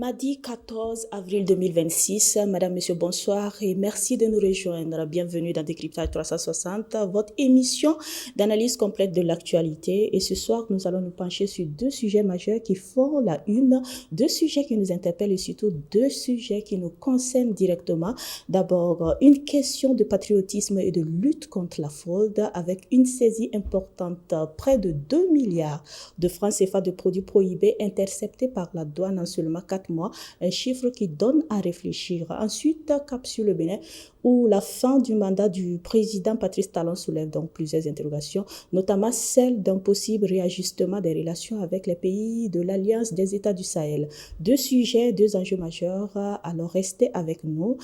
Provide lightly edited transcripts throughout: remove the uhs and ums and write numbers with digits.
Mardi 14 avril 2026, Madame, Monsieur, bonsoir et merci de nous rejoindre. Bienvenue dans Décryptage 360, votre émission d'analyse complète de l'actualité. Et ce soir, nous allons nous pencher sur deux sujets majeurs qui font la une, deux sujets qui nous interpellent et surtout deux sujets qui nous concernent directement. D'abord, une question de patriotisme et de lutte contre la fraude avec une saisie importante, près de 2 milliards de francs CFA de produits prohibés interceptés par la douane en seulement 4 mois, un chiffre qui donne à réfléchir. Ensuite, cap sur le Bénin, où la fin du mandat du président Patrice Talon soulève donc plusieurs interrogations, notamment celle d'un possible réajustement des relations avec les pays de l'Alliance des États du Sahel. Deux sujets, deux enjeux majeurs, alors restez avec nous.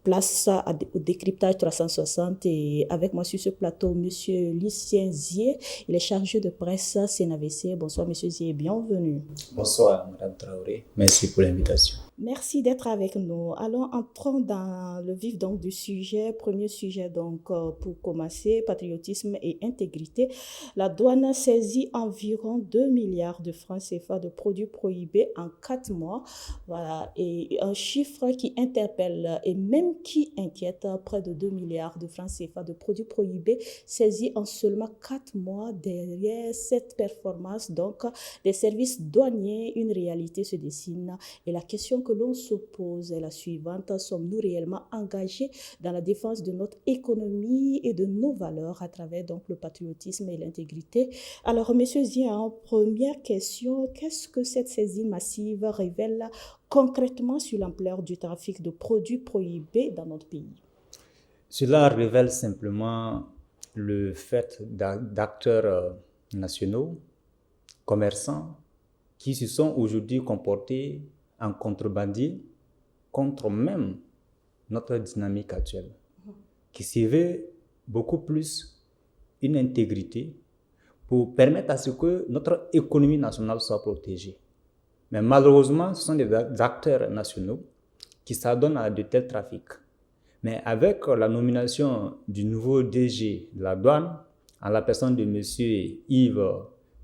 Place au décryptage 360 et avec moi sur ce plateau, Monsieur Lucien Zier, il est chargé de presse CNAVC. Bonsoir Monsieur Zier, bienvenue. Bonsoir Madame Traoré, merci pour l'invitation. Merci d'être avec nous. Alors entrons dans le vif donc du sujet. Premier sujet donc pour commencer, patriotisme et intégrité. La douane saisit environ 2 milliards de francs CFA de produits prohibés en 4 mois. Voilà, et un chiffre qui interpelle et même qui inquiète, près de 2 milliards de francs CFA de produits prohibés saisis en seulement 4 mois. Derrière cette performance donc des services douaniers, une réalité se dessine et la question que l'on se pose est la suivante: sommes-nous réellement engagés dans la défense de notre économie et de nos valeurs à travers donc le patriotisme et l'intégrité? Alors, Monsieur Zia, en première question, qu'est-ce que cette saisie massive révèle concrètement sur l'ampleur du trafic de produits prohibés dans notre pays? Cela révèle simplement le fait d'acteurs nationaux, commerçants, qui se sont aujourd'hui comportés en contrebandiers contre même notre dynamique actuelle, qui se veut beaucoup plus une intégrité pour permettre à ce que notre économie nationale soit protégée. Mais malheureusement, ce sont des acteurs nationaux qui s'adonnent à de tels trafics. Mais avec la nomination du nouveau DG de la douane, en la personne de M. Yves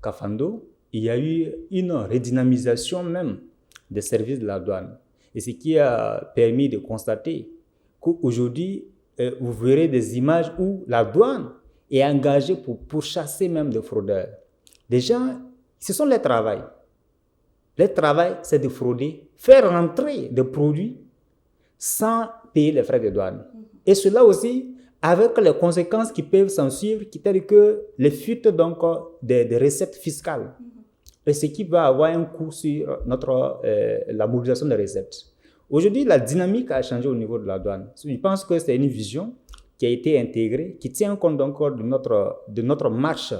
Kafando, il y a eu une redynamisation même des services de la douane. Et ce qui a permis de constater qu'aujourd'hui, vous verrez des images où la douane est engagée pour pourchasser même des fraudeurs. Déjà, ce sont les travails. Le travail, c'est de frauder, faire rentrer des produits sans payer les frais de douane. Et cela aussi, avec les conséquences qui peuvent s'en suivre, telles que les fuites donc, des recettes fiscales. Et ce qui va avoir un coût sur la mobilisation des recettes. Aujourd'hui, la dynamique a changé au niveau de la douane. Je pense que c'est une vision qui a été intégrée, qui tient compte donc de notre marche,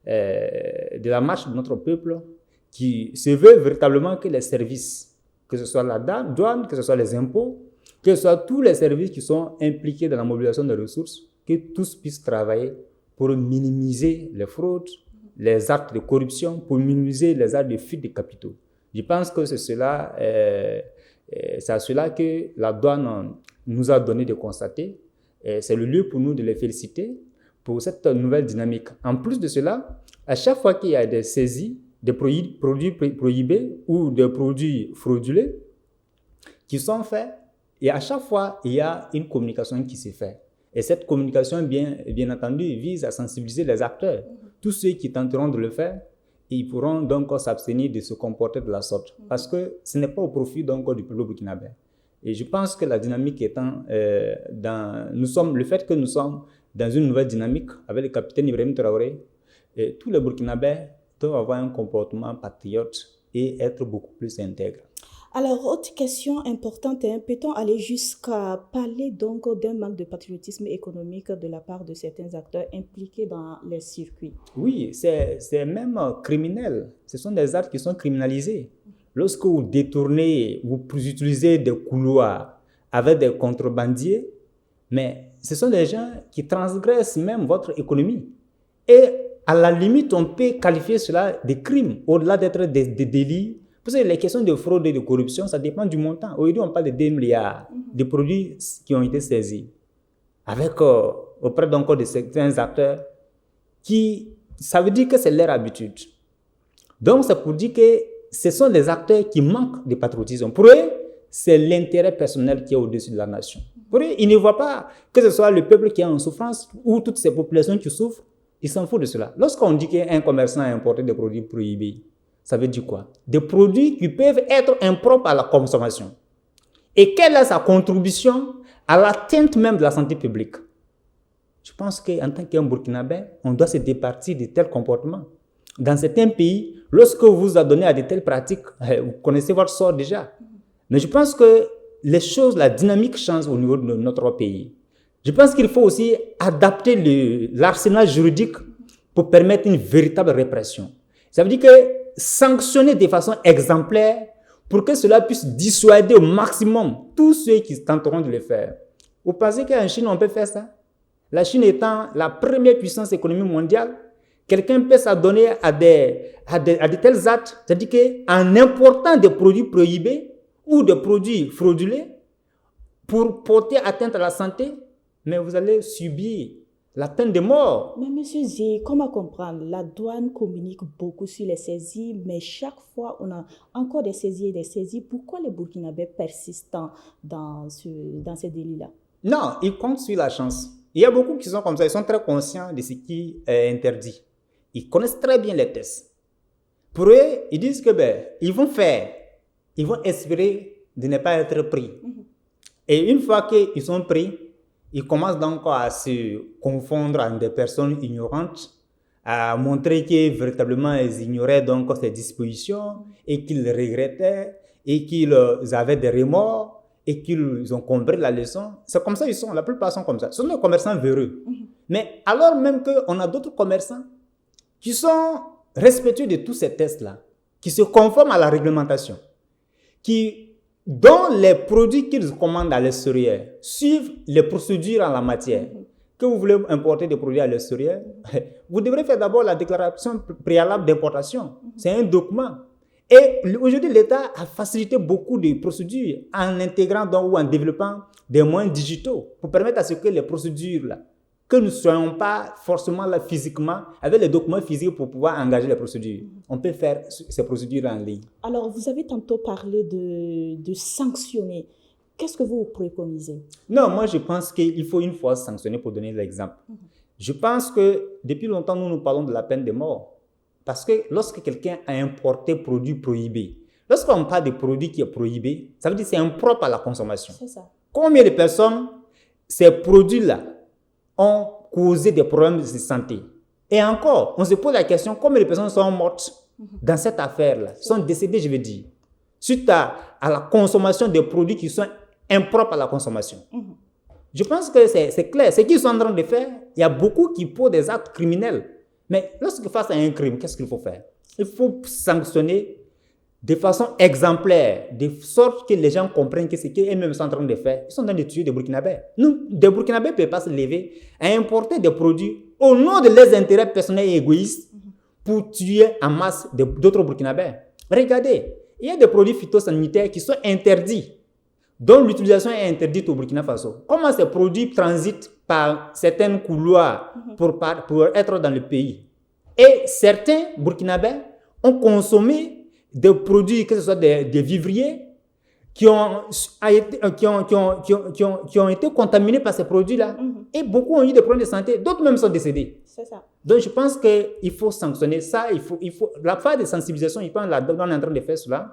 de la marche de notre peuple, qui se veut véritablement que les services, que ce soit la douane, que ce soit les impôts, que ce soit tous les services qui sont impliqués dans la mobilisation des ressources, que tous puissent travailler pour minimiser les fraudes, les actes de corruption, pour minimiser les actes de fuite de capitaux. Je pense que c'est à cela que la douane nous a donné de constater. C'est le lieu pour nous de les féliciter pour cette nouvelle dynamique. En plus de cela, à chaque fois qu'il y a des saisies, des produits prohibés ou des produits frauduleux qui sont faits, et à chaque fois, il y a une communication qui se fait. Et cette communication, bien entendu, vise à sensibiliser les acteurs. Tous ceux qui tenteront de le faire, ils pourront donc s'abstenir de se comporter de la sorte. Parce que ce n'est pas au profit donc du peuple burkinabé. Et je pense que la dynamique étant le fait que nous sommes dans une nouvelle dynamique avec le capitaine Ibrahim Traoré, et tous les Burkinabés doivent avoir un comportement patriote et être beaucoup plus intègre. Alors, autre question importante, peut-on aller jusqu'à parler donc d'un manque de patriotisme économique de la part de certains acteurs impliqués dans les circuits? Oui, c'est même criminel. Ce sont des actes qui sont criminalisés. Lorsque vous détournez, vous utilisez des couloirs avec des contrebandiers, mais ce sont des gens qui transgressent même votre économie. Et à la limite, on peut qualifier cela de crime, au-delà d'être des délits. Parce que les questions de fraude et de corruption, ça dépend du montant. Aujourd'hui, on parle de 2 milliards de produits qui ont été saisis. Auprès donc de certains acteurs ça veut dire que c'est leur habitude. Donc, c'est pour dire que ce sont des acteurs qui manquent de patriotisme. Pour eux, c'est l'intérêt personnel qui est au-dessus de la nation. Pour eux, ils ne voient pas que ce soit le peuple qui est en souffrance ou toutes ces populations qui souffrent. Ils s'en foutent de cela. Lorsqu'on dit qu'un commerçant a importé des produits prohibés, ça veut dire quoi? Des produits qui peuvent être impropres à la consommation. Et quelle est sa contribution à l'atteinte même de la santé publique? Je pense qu'en tant qu'un Burkinabé, on doit se départir de tels comportements. Dans certains pays, lorsque vous vous adonnez à de telles pratiques, vous connaissez votre sort déjà. Mais je pense que les choses, la dynamique change au niveau de notre pays. Je pense qu'il faut aussi adapter l'arsenal juridique pour permettre une véritable répression. Ça veut dire que sanctionner de façon exemplaire pour que cela puisse dissuader au maximum tous ceux qui tenteront de le faire. Vous pensez qu'en Chine, on peut faire ça? La Chine étant la première puissance économique mondiale, quelqu'un peut s'adonner à de tels actes, c'est-à-dire qu'en important des produits prohibés ou des produits frauduleux pour porter atteinte à la santé, mais vous allez subir la peine de mort. Mais monsieur Zé, comment comprendre? La douane communique beaucoup sur les saisies, mais chaque fois, on a encore des saisies et des saisies. Pourquoi les Burkinabés persistent dans ces délits-là? Non, ils comptent sur la chance. Il y a beaucoup qui sont comme ça, ils sont très conscients de ce qui est interdit. Ils connaissent très bien les tests. Pour eux, ils disent que ils vont espérer de ne pas être pris. Et une fois qu'ils sont pris, ils commencent donc à se confondre avec des personnes ignorantes, à montrer que véritablement ils ignoraient donc ces dispositions et qu'ils regrettaient et qu'ils avaient des remords et qu'ils ont compris la leçon. C'est comme ça ils sont, la plupart sont comme ça. Ce sont des commerçants véreux. Mais alors même qu'on a d'autres commerçants qui sont respectueux de tous ces tests-là, qui se conforment à la réglementation, dont les produits qu'ils commandent à l'extérieur suivent les procédures en la matière. Que vous voulez importer des produits à l'extérieur, vous devrez faire d'abord la déclaration préalable d'importation. C'est un document. Et aujourd'hui, l'État a facilité beaucoup de procédures en intégrant donc, ou en développant des moyens digitaux pour permettre à ce que les procédures-là, que nous ne soyons pas forcément là physiquement, avec les documents physiques pour pouvoir engager les procédures. On peut faire ces procédures en ligne. Alors, vous avez tantôt parlé de sanctionner. Qu'est-ce que vous préconisez? Non, moi je pense qu'il faut une fois sanctionner pour donner l'exemple. Je pense que depuis longtemps, nous parlons de la peine de mort. Parce que lorsque quelqu'un a importé produit prohibé, lorsqu'on parle de produit qui est prohibé, ça veut dire que c'est impropre à la consommation. C'est ça. Combien de personnes, ces produits-là, ont causé des problèmes de santé? Et encore, on se pose la question, combien de personnes sont mortes dans cette affaire-là, sont décédées, je veux dire, suite à la consommation des produits qui sont impropres à la consommation. Je pense que c'est clair. Ce qu'ils sont en train de faire, il y a beaucoup qui posent des actes criminels. Mais lorsque face à un crime, qu'est-ce qu'il faut faire? Il faut sanctionner de façon exemplaire, de sorte que les gens comprennent que ce qu'eux-mêmes sont en train de faire. Ils sont en train de tuer des Burkinabés. Nous, des Burkinabés ne peuvent pas se lever à importer des produits au nom de leurs intérêts personnels et égoïstes pour tuer en masse d'autres Burkinabés. Regardez, il y a des produits phytosanitaires qui sont interdits, dont l'utilisation est interdite au Burkina Faso. Comment ces produits transitent par certains couloirs pour être dans le pays? Et certains Burkinabés ont consommé des produits, que ce soit des vivriers, qui ont été contaminés par ces produits-là. Et beaucoup ont eu des problèmes de santé. D'autres même sont décédés. C'est ça. Donc, je pense qu'il faut sanctionner ça. La phase de sensibilisation, on est en train de faire cela.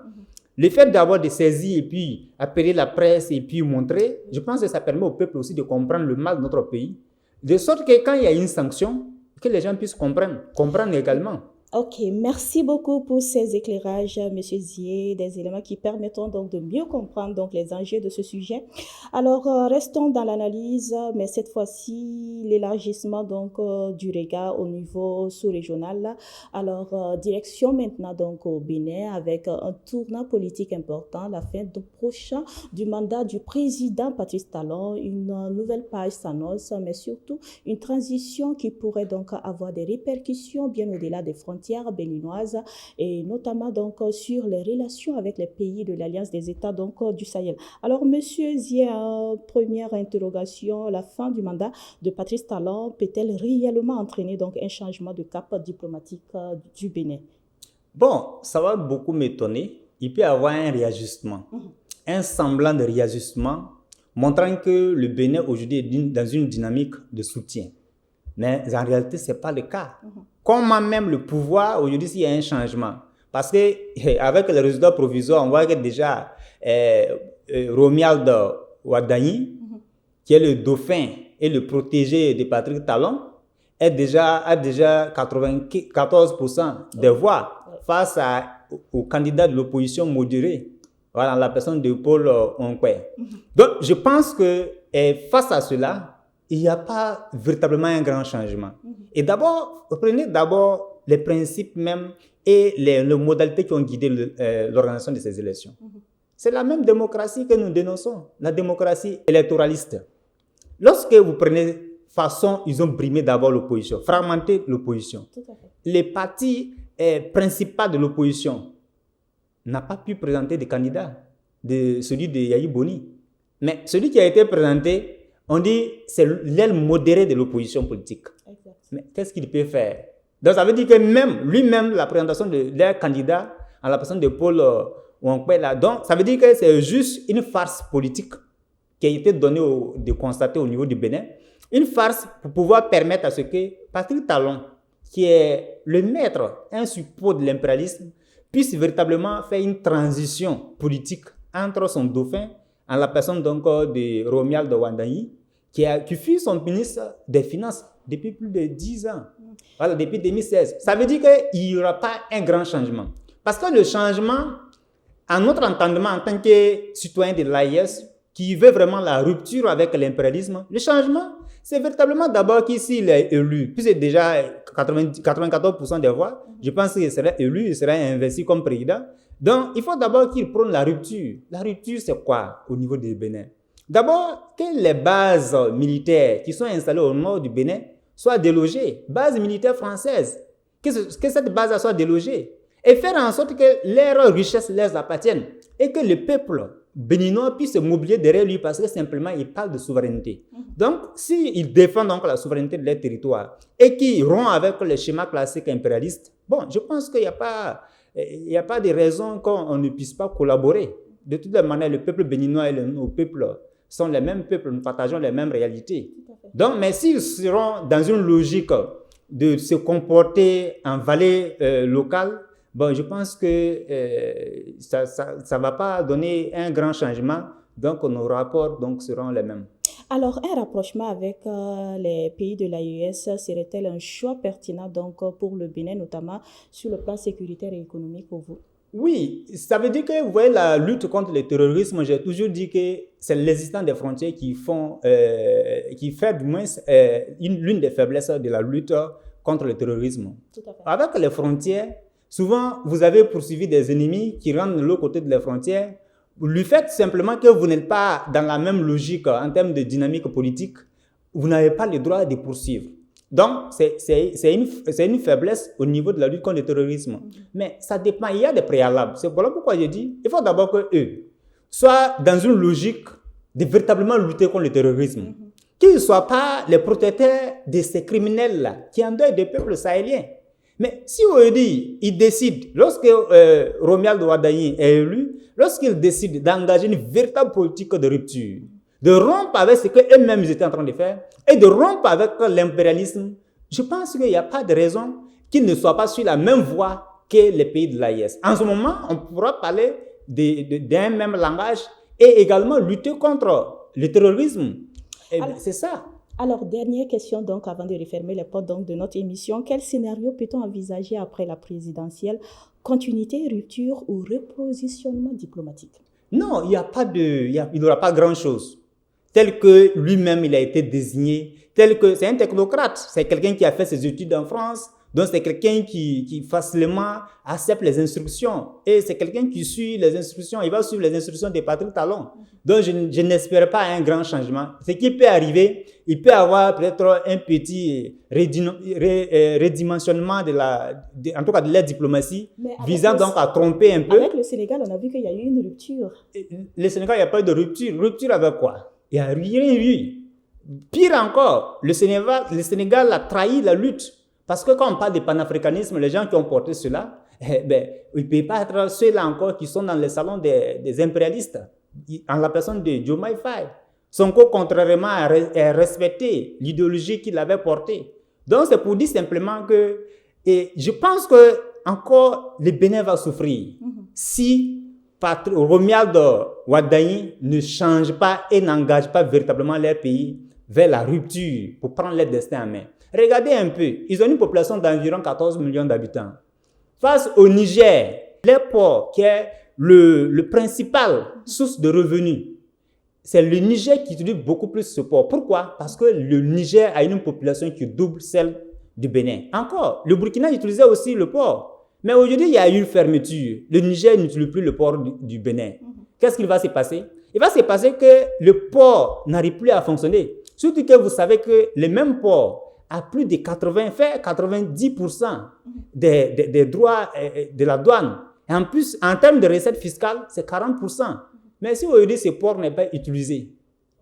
Le fait d'avoir des saisies et puis appeler la presse et puis montrer, je pense que ça permet au peuple aussi de comprendre le mal de notre pays. De sorte que quand il y a une sanction, que les gens puissent comprendre également. Ok, merci beaucoup pour ces éclairages, Monsieur Zié, des éléments qui permettront donc de mieux comprendre donc les enjeux de ce sujet. Alors, restons dans l'analyse, mais cette fois-ci, l'élargissement donc du regard au niveau sous-régional. Alors, direction maintenant donc au Bénin avec un tournant politique important, la fin prochain du mandat du président Patrice Talon, une nouvelle page s'annonce, mais surtout une transition qui pourrait donc avoir des répercussions bien au-delà des frontières béninoises et notamment donc sur les relations avec les pays de l'Alliance des États donc du Sahel. Alors Monsieur Zié, première interrogation, la fin du mandat de Patrice Talon peut-elle réellement entraîner donc un changement de cap diplomatique du Bénin? Bon, ça va beaucoup m'étonner. Il peut y avoir un réajustement, un semblant de réajustement, montrant que le Bénin aujourd'hui est dans une dynamique de soutien. Mais en réalité, ce n'est pas le cas. Comment même le pouvoir, aujourd'hui, s'il y a un changement? Parce qu'avec les résultats provisoires, on voit que déjà Romuald Wadani, qui est le dauphin et le protégé de Patrick Talon, a déjà 94% des voix face au candidat de l'opposition modéré, voilà, la personne de Paul Onkwe. Donc, je pense que face à cela, il n'y a pas véritablement un grand changement. Et d'abord, prenez d'abord les principes même et les modalités qui ont guidé l'organisation de ces élections. C'est la même démocratie que nous dénonçons, la démocratie électoraliste. Lorsque vous prenez façon, ils ont brimé d'abord l'opposition, fragmenté l'opposition. Les partis principaux de l'opposition n'ont pas pu présenter des candidats, celui de Yahi Boni. Mais celui qui a été présenté, on dit c'est l'aile modérée de l'opposition politique. Exact. Mais qu'est-ce qu'il peut faire? Donc ça veut dire que même lui-même, la présentation de leur candidat en la personne de Paul Onkwe, donc ça veut dire que c'est juste une farce politique qui a été donnée de constater au niveau du Bénin. Une farce pour pouvoir permettre à ce que Patrick Talon, qui est le maître, un support de l'impérialisme, puisse véritablement faire une transition politique entre son dauphin, en la personne donc de Romuald Wadani, qui fut son ministre des Finances depuis plus de 10 ans, voilà, depuis 2016. Ça veut dire qu'il n'y aura pas un grand changement. Parce que le changement, à notre entendement en tant que citoyen de l'AIS, qui veut vraiment la rupture avec l'impérialisme, le changement, c'est véritablement d'abord qu'ici il est élu, puis c'est déjà 94% des voix, je pense qu'il serait élu, il serait investi comme président. Donc, il faut d'abord qu'il prône la rupture. La rupture, c'est quoi au niveau du Bénin? D'abord, que les bases militaires qui sont installées au nord du Bénin soient délogées, bases militaires françaises, que cette base soit délogée, et faire en sorte que leurs richesses leur appartiennent, et que le peuple béninois puisse se mobiliser derrière lui parce que simplement il parle de souveraineté. Donc, s'ils défendent donc la souveraineté de leur territoire et qu'ils rompent avec le schéma classique impérialiste, bon, je pense qu'il n'y a pas de raison qu'on ne puisse pas collaborer. De toutes les manières, le peuple béninois et nos peuples sont les mêmes peuples, nous partageons les mêmes réalités. Donc, mais s'ils seront dans une logique de se comporter en vallée locale, bon, je pense que ça ne va pas donner un grand changement, donc nos rapports donc, seront les mêmes. Alors, un rapprochement avec les pays de l'AES serait-il un choix pertinent donc, pour le Bénin, notamment sur le plan sécuritaire et économique pour vous? Oui, ça veut dire que, vous voyez, la lutte contre le terrorisme, j'ai toujours dit que c'est l'existence des frontières qui fait du moins l'une des faiblesses de la lutte contre le terrorisme. Tout à fait. Avec les frontières, souvent, vous avez poursuivi des ennemis qui rentrent de l'autre côté de la frontière. Le fait simplement que vous n'êtes pas dans la même logique en termes de dynamique politique, vous n'avez pas le droit de poursuivre. Donc, c'est une faiblesse au niveau de la lutte contre le terrorisme. Mais ça dépend, il y a des préalables. C'est voilà pourquoi je dis, il faut d'abord qu'eux soient dans une logique de véritablement lutter contre le terrorisme. Qu'ils ne soient pas les protecteurs de ces criminels-là qui endeuillent des peuples sahéliens. Mais si aujourd'hui, ils décident, lorsque Romuald Wadani est élu, lorsqu'ils décident d'engager une véritable politique de rupture, de rompre avec ce qu'eux-mêmes étaient en train de faire et de rompre avec l'impérialisme, je pense qu'il n'y a pas de raison qu'ils ne soient pas sur la même voie que les pays de l'AIS. En ce moment, on pourra parler d'un même langage et également lutter contre le terrorisme. C'est ça. Alors, dernière question donc avant de refermer les portes donc, de notre émission. Quel scénario peut-on envisager après la présidentielle? Continuité, rupture ou repositionnement diplomatique? Non, il n'y aura pas grand-chose. Tel que lui-même, il a été désigné, tel que c'est un technocrate, c'est quelqu'un qui a fait ses études en France, donc c'est quelqu'un qui facilement accepte les instructions, et c'est quelqu'un qui suit les instructions, il va suivre les instructions de Patrick Talon. Donc je n'espère pas un grand changement. Ce qui peut arriver, il peut avoir peut-être un petit redimensionnement en tout cas de la diplomatie, visant donc à tromper un peu. Avec le Sénégal, on a vu qu'il y a eu une rupture. Le Sénégal, il n'y a pas eu de rupture. Rupture avec quoi? Il n'y a rien eu. Pire encore, le Sénégal a trahi la lutte. Parce que quand on parle de panafricanisme, les gens qui ont porté cela, il ne peut pas être ceux-là encore qui sont dans les salons des impérialistes, en la personne de Diomaye Faye. Sonko, contrairement, a respecté l'idéologie qu'il avait portée. Donc, c'est pour dire simplement que, et je pense que encore le Bénin va souffrir si Romuald Wardani ne change pas et n'engage pas véritablement leur pays vers la rupture pour prendre leur destin en main. Regardez un peu, ils ont une population d'environ 14 millions d'habitants. Face au Niger, les ports, qui est le principal source de revenus, c'est le Niger qui utilise beaucoup plus ce port. Pourquoi? Parce que le Niger a une population qui double celle du Bénin. Encore, le Burkina utilisait aussi le port. Mais aujourd'hui, il y a eu une fermeture. Le Niger n'utilise plus le port du Bénin. Qu'est-ce qu'il va se passer? Il va se passer que le port n'arrive plus à fonctionner. Surtout que vous savez que le même port a plus de 90% des droits de la douane. Et en plus, en termes de recettes fiscales, c'est 40%. Mais si aujourd'hui ce port n'est pas utilisé,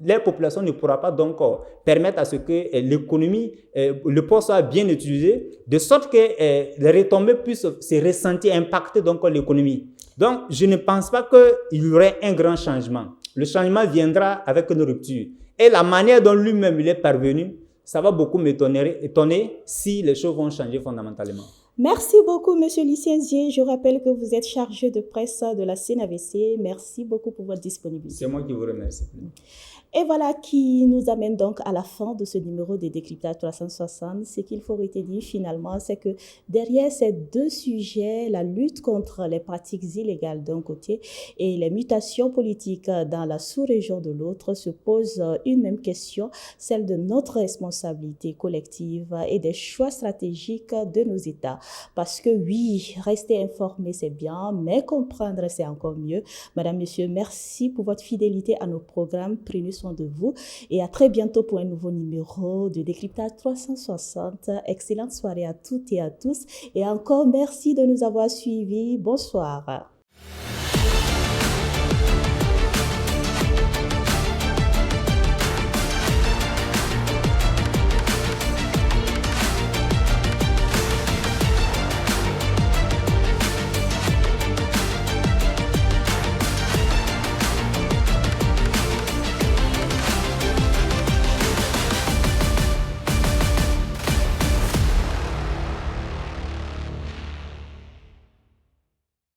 la population ne pourra pas donc permettre à ce que l'économie, le port soit bien utilisé, de sorte que les retombées puissent se ressentir, impacter donc l'économie. Donc, je ne pense pas qu'il y aurait un grand changement. Le changement viendra avec une rupture. Et la manière dont lui-même il est parvenu, ça va beaucoup m'étonner si les choses vont changer fondamentalement. Merci beaucoup, Monsieur Licencié. Je rappelle que vous êtes chargé de presse de la CNAVC. Merci beaucoup pour votre disponibilité. C'est moi qui vous remercie. Et voilà qui nous amène donc à la fin de ce numéro de Décryptage 360. Ce qu'il faut retenir finalement, c'est que derrière ces deux sujets, la lutte contre les pratiques illégales d'un côté et les mutations politiques dans la sous-région de l'autre, se pose une même question, celle de notre responsabilité collective et des choix stratégiques de nos États. Parce que oui, rester informé, c'est bien, mais comprendre, c'est encore mieux. Madame, Monsieur, merci pour votre fidélité à nos programmes. Prenez soin de vous et à très bientôt pour un nouveau numéro de Décryptage 360. Excellente soirée à toutes et à tous et encore merci de nous avoir suivis. Bonsoir.